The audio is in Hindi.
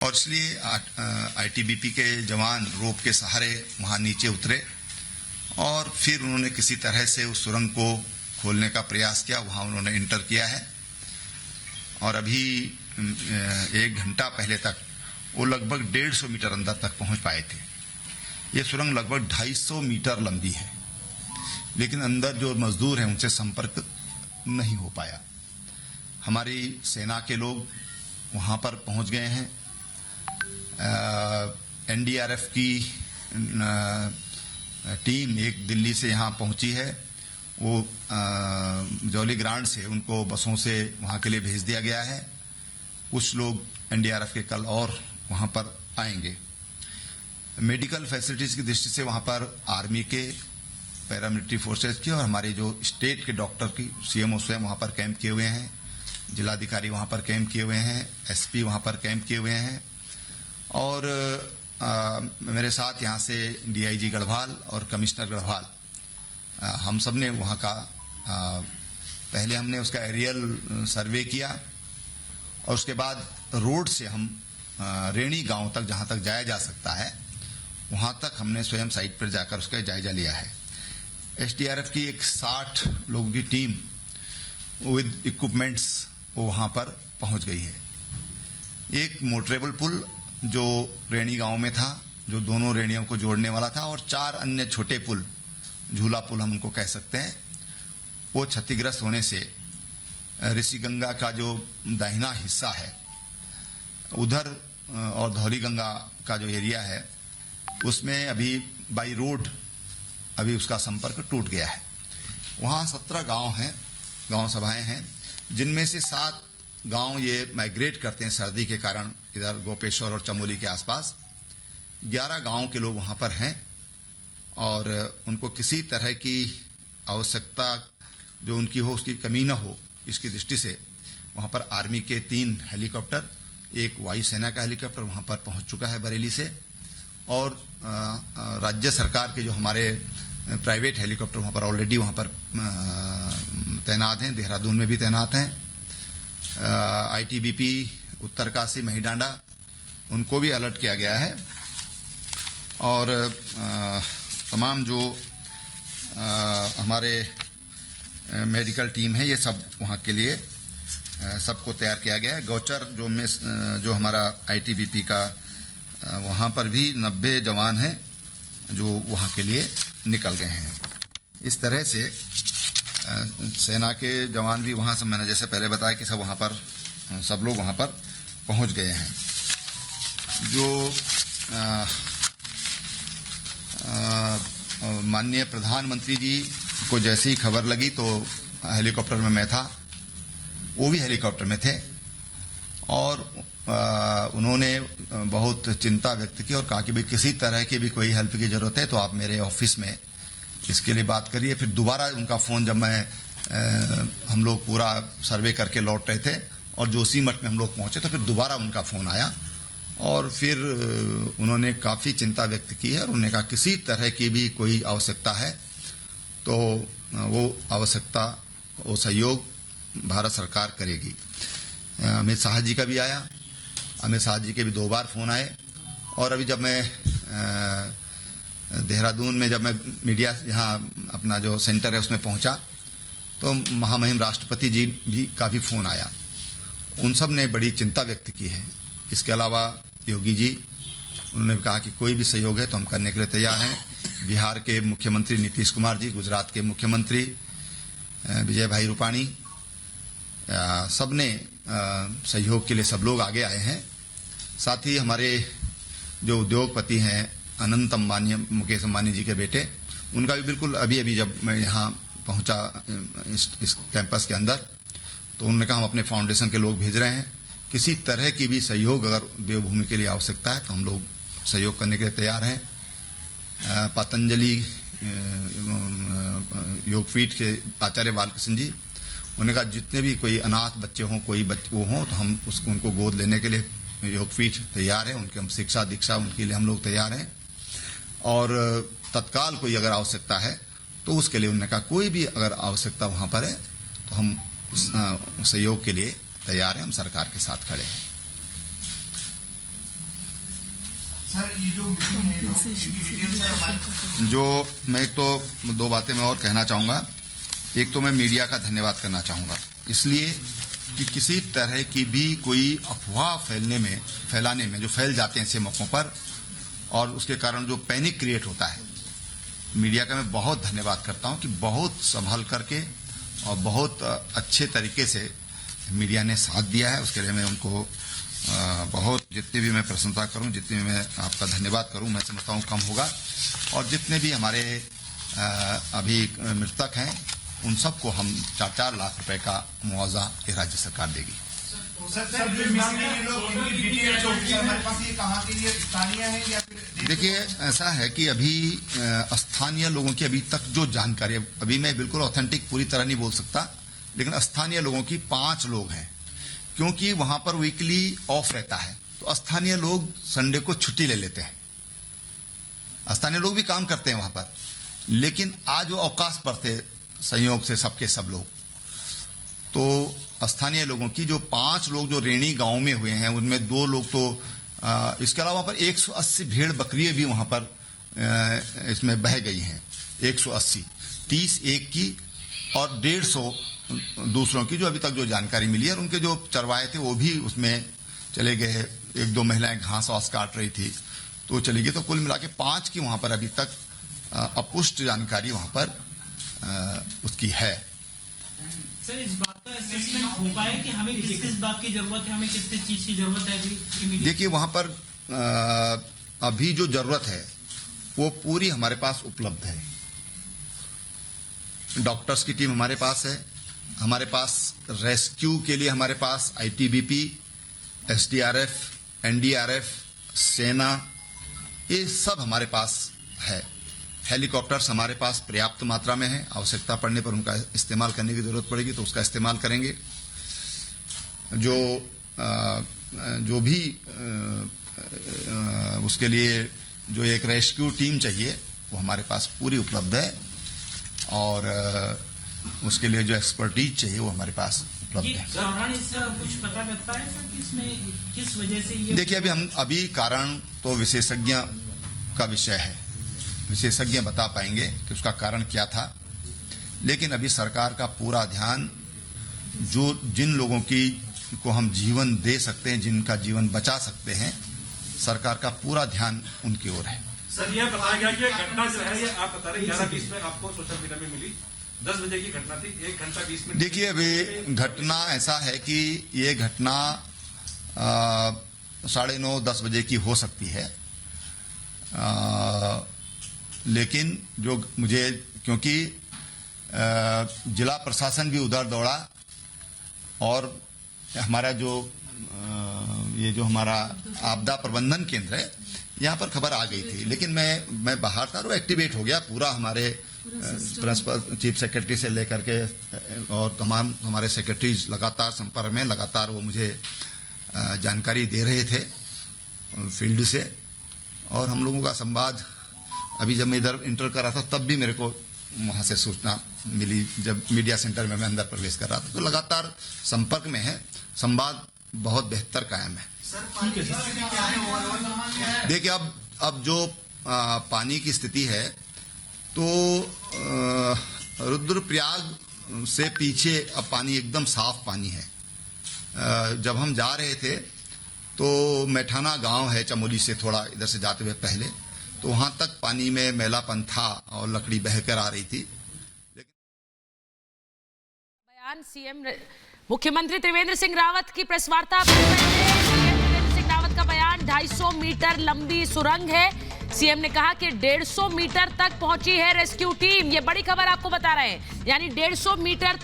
और इसलिए आईटीबीपी के जवान रोप के सहारे वहां नीचे उतरे और फिर उन्होंने किसी तरह से उस सुरंग को खोलने का प्रयास किया। वहां उन्होंने इंटर किया है और अभी 1 घंटा पहले तक वो लगभग 150 मीटर अंदर तक पहुंच पाए थे। ये सुरंग लगभग 250 मीटर लंबी है, लेकिन अंदर जो मजदूर हैं उनसे संपर्क नहीं हो पाया। हमारी सेना के लोग वहां पर पहुंच गए हैं। एनडीआरएफ की टीम एक दिल्ली से यहां पहुंची है। वो जौली ग्रांट से उनको बसों से वहां के लिए भेज दिया गया है। कुछ लोग एनडीआरएफ के कल और वहां पर आएंगे। मेडिकल फैसिलिटीज की दृष्टि से वहां पर आर्मी के, पैरामिलिट्री फोर्सेज की और हमारे जो स्टेट के डॉक्टर की सीएमओ स्वयं वहां पर कैंप किए हुए हैं। जिलाधिकारी वहां पर कैंप किए हुए हैं। एसपी वहां पर कैंप किए हुए हैं। और मेरे साथ यहां से डीआईजी गढ़वाल और कमिश्नर गढ़वाल, हम सब ने वहां का पहले हमने उसका एरियल सर्वे किया और उसके बाद रोड से हम रेणी गांव तक, जहां तक जाया जा सकता है, वहां तक हमने स्वयं साइट पर जाकर उसका जायजा लिया है। एसडीआरएफ की एक 60 लोगों की टीम विद इक्विपमेंट्स वो वहां पर पहुंच गई है। एक मोटरेबल पुल जो रेणी गांव में था, जो दोनों रेणियों को जोड़ने वाला था, और 4 अन्य छोटे पुल, झूला पुल हम उनको कह सकते हैं, वो क्षतिग्रस्त होने से ऋषिगंगा का जो दाहिना हिस्सा है उधर और धौली गंगा का जो एरिया है उसमें अभी बाई रोड अभी उसका संपर्क टूट गया है। वहां 17 गांव हैं, गांव सभाएं हैं, जिनमें से 7 गांव ये माइग्रेट करते हैं सर्दी के कारण इधर गोपेश्वर और चमोली के आसपास। 11 गांव के लोग वहां पर हैं और उनको किसी तरह की आवश्यकता जो उनकी हो उसकी कमी न हो, इसकी दृष्टि से वहां पर आर्मी के 3 हेलीकॉप्टर, एक वायुसेना का हेलीकॉप्टर वहां पर पहुंच चुका है बरेली से, और राज्य सरकार के जो हमारे प्राइवेट हेलीकॉप्टर वहां पर ऑलरेडी वहां पर तैनात हैं, देहरादून में भी तैनात हैं। आईटीबीपी उत्तरकाशी महिडांडा उनको भी अलर्ट किया गया है और तमाम जो हमारे मेडिकल टीम है ये सब वहां के लिए सबको तैयार किया गया है। गौचर जो हमारा आईटीबीपी का वहां पर भी 90 जवान हैं जो वहां के लिए निकल गए हैं। इस तरह से सेना के जवान भी वहां से, मैंने जैसे पहले बताया कि सब लोग वहां पर पहुंच गए हैं। जो माननीय प्रधानमंत्री जी को जैसी ही खबर लगी तो हेलीकॉप्टर में मैं था, वो भी हेलीकॉप्टर में थे और उन्होंने बहुत चिंता व्यक्त की और कहा कि भाई किसी तरह की भी कोई हेल्प की जरूरत है तो आप मेरे ऑफिस में इसके लिए बात करिए। फिर दोबारा उनका फोन, जब हम लोग पूरा सर्वे करके लौट रहे थे और जोशीमठ में हम लोग पहुंचे, तो फिर दोबारा उनका फोन आया और फिर उन्होंने काफी चिंता व्यक्त की है और उन्होंने कहा किसी तरह की भी कोई आवश्यकता है तो वो आवश्यकता, वो सहयोग भारत सरकार करेगी। अमित शाह जी का भी आया, अमित शाह जी के भी 2 बार फोन आए और अभी जब मैं देहरादून में जब मैं मीडिया यहाँ अपना जो सेंटर है उसमें पहुंचा तो महामहिम राष्ट्रपति जी भी का भी फोन आया। उन सब ने बड़ी चिंता व्यक्त की है। इसके अलावा योगी जी, उन्होंने कहा कि कोई भी सहयोग है तो हम करने के लिए तैयार हैं। बिहार के मुख्यमंत्री नीतीश कुमार जी, गुजरात के मुख्यमंत्री विजय भाई रूपाणी, सब ने सहयोग के लिए सब लोग आगे आए हैं। साथ ही हमारे जो उद्योगपति हैं अनंत अंबानी, मुकेश अंबानी जी के बेटे, उनका भी बिल्कुल अभी जब मैं यहाँ पहुंचा इस कैंपस के अंदर तो उन्होंने कहा हम अपने फाउंडेशन के लोग भेज रहे हैं, किसी तरह की भी सहयोग अगर देवभूमि के लिए आवश्यकता है तो हम लोग सहयोग करने के लिए तैयार हैं। पतंजलि योगपीठ के आचार्य बालकृष्ण जी, उन्होंने कहा जितने भी कोई अनाथ बच्चे हों, कोई वो हों तो हम उनको गोद लेने के लिए योगपीठ तैयार है, उनके हम शिक्षा दीक्षा उनके लिए हम लोग तैयार हैं। और तत्काल कोई अगर आवश्यकता है तो उसके लिए उन्होंने कहा कोई भी अगर आवश्यकता वहां पर है तो हम सहयोग के लिए तैयार हैं, हम सरकार के साथ खड़े हैं। जो मैं तो दो बातें मैं और कहना चाहूंगा। एक तो मैं मीडिया का धन्यवाद करना चाहूंगा, इसलिए कि किसी तरह की भी कोई अफवाह फैलाने में जो फैल जाते हैं ऐसे मौकों पर, और उसके कारण जो पैनिक क्रिएट होता है, मीडिया का मैं बहुत धन्यवाद करता हूं कि बहुत संभल करके और बहुत अच्छे तरीके से मीडिया ने साथ दिया है। उसके लिए मैं उनको बहुत, जितनी भी मैं प्रशंसा करूं, जितनी भी मैं आपका धन्यवाद करूं, मैं समझता हूं कम होगा। और जितने भी हमारे अभी मृतक हैं, उन सबको हम 4-4 लाख रुपए का मुआवजा ये राज्य सरकार देगी। देखिए, ऐसा है कि अभी स्थानीय लोगों की अभी तक जो जानकारी, अभी मैं बिल्कुल ऑथेंटिक पूरी तरह नहीं बोल सकता, लेकिन स्थानीय लोगों की 5 लोग हैं, क्योंकि वहां पर वीकली ऑफ रहता है, तो स्थानीय लोग संडे को छुट्टी ले लेते हैं। स्थानीय लोग भी काम करते हैं वहां पर, लेकिन आज वो अवकाश पर थे संयोग से सबके सब लोग। तो स्थानीय लोगों की जो 5 लोग जो रेणी गांव में हुए हैं, उनमें 2 लोग तो इसके अलावा वहां पर 180 भेड़ बकरियां भी वहां पर इसमें बह गई हैं। 180, 30 एक की और 150 दूसरों की, जो अभी तक जो जानकारी मिली है। और उनके जो चरवाए थे वो भी उसमें चले गए। 1-2 महिलाएं घास वास काट रही थी तो चली गई। तो कुल मिला के 5 की वहां पर अभी तक अपुष्ट जानकारी वहां पर उसकी है। सर, इस बात का असेसमेंट हो पाए कि हमें किस बात की जरूरत है, हमें किस चीज की जरूरत है? देखिए, वहां पर अभी जो जरूरत है वो पूरी हमारे पास उपलब्ध है। डॉक्टर्स की टीम हमारे पास है, हमारे पास रेस्क्यू के लिए हमारे पास आईटीबीपी, एसडीआरएफ, एनडीआरएफ, सेना, ये सब हमारे पास है। हेलीकॉप्टर्स हमारे पास पर्याप्त मात्रा में है। आवश्यकता पड़ने पर उनका इस्तेमाल करने की जरूरत पड़ेगी तो उसका इस्तेमाल करेंगे। जो भी उसके लिए जो एक रेस्क्यू टीम चाहिए वो हमारे पास पूरी उपलब्ध है, और उसके लिए जो एक्सपर्टीज चाहिए वो हमारे पास उपलब्ध है। कुछ पता लगता है सर कि इसमें किस वजह से ये? देखिए, अभी कारण तो विशेषज्ञ का विषय है, विशेषज्ञ बता पाएंगे कि उसका कारण क्या था। लेकिन अभी सरकार का पूरा ध्यान जिन लोगों को हम जीवन दे सकते हैं, जिनका जीवन बचा सकते हैं, सरकार का पूरा ध्यान उनकी ओर है। सर, यह बताया गया कि घटना जो है ये आप बता रहे 11:20 में आपको सोशल मीडिया में मिली। 10 बजे की घटना थी, 1 घंटा 20 मिनट। देखिए, अभी घटना ऐसा है कि ये घटना 9:30-10 बजे की हो सकती है। लेकिन जो मुझे, क्योंकि जिला प्रशासन भी उधर दौड़ा और हमारा ये जो हमारा आपदा प्रबंधन केंद्र है, यहाँ पर खबर आ गई थी। लेकिन मैं बाहर था, वो एक्टिवेट हो गया पूरा। हमारे प्रिंसिपल चीफ सेक्रेटरी से लेकर के और तमाम हमारे सेक्रेटरीज लगातार संपर्क में, लगातार वो मुझे जानकारी दे रहे थे फील्ड से। और हम लोगों का संवाद, अभी जब मैं इधर इंटर कर रहा था तब भी मेरे को वहां से सूचना मिली, जब मीडिया सेंटर में मैं अंदर प्रवेश कर रहा था। तो लगातार संपर्क में है, संवाद बहुत बेहतर कायम है। देखिए, अब जो पानी की स्थिति है, तो रुद्रप्रयाग से पीछे अब पानी एकदम साफ पानी है। जब हम जा रहे थे तो मैठाना गांव है चमोली से थोड़ा इधर से जाते हुए पहले, तो वहां तक पानी में मैलापन था और लकड़ी बहकर आ रही थी। बयान सीएम मुख्यमंत्री त्रिवेंद्र सिंह रावत की प्रेस वार्ता। त्रिवेंद्र सिंह रावत का बयान, 250 मीटर लंबी सुरंग है। सीएम ने कहा कि 150 मीटर तक पहुंची है रेस्क्यू टीम। ये बड़ी खबर आपको बता रहे हैं, यानी 150 मीटर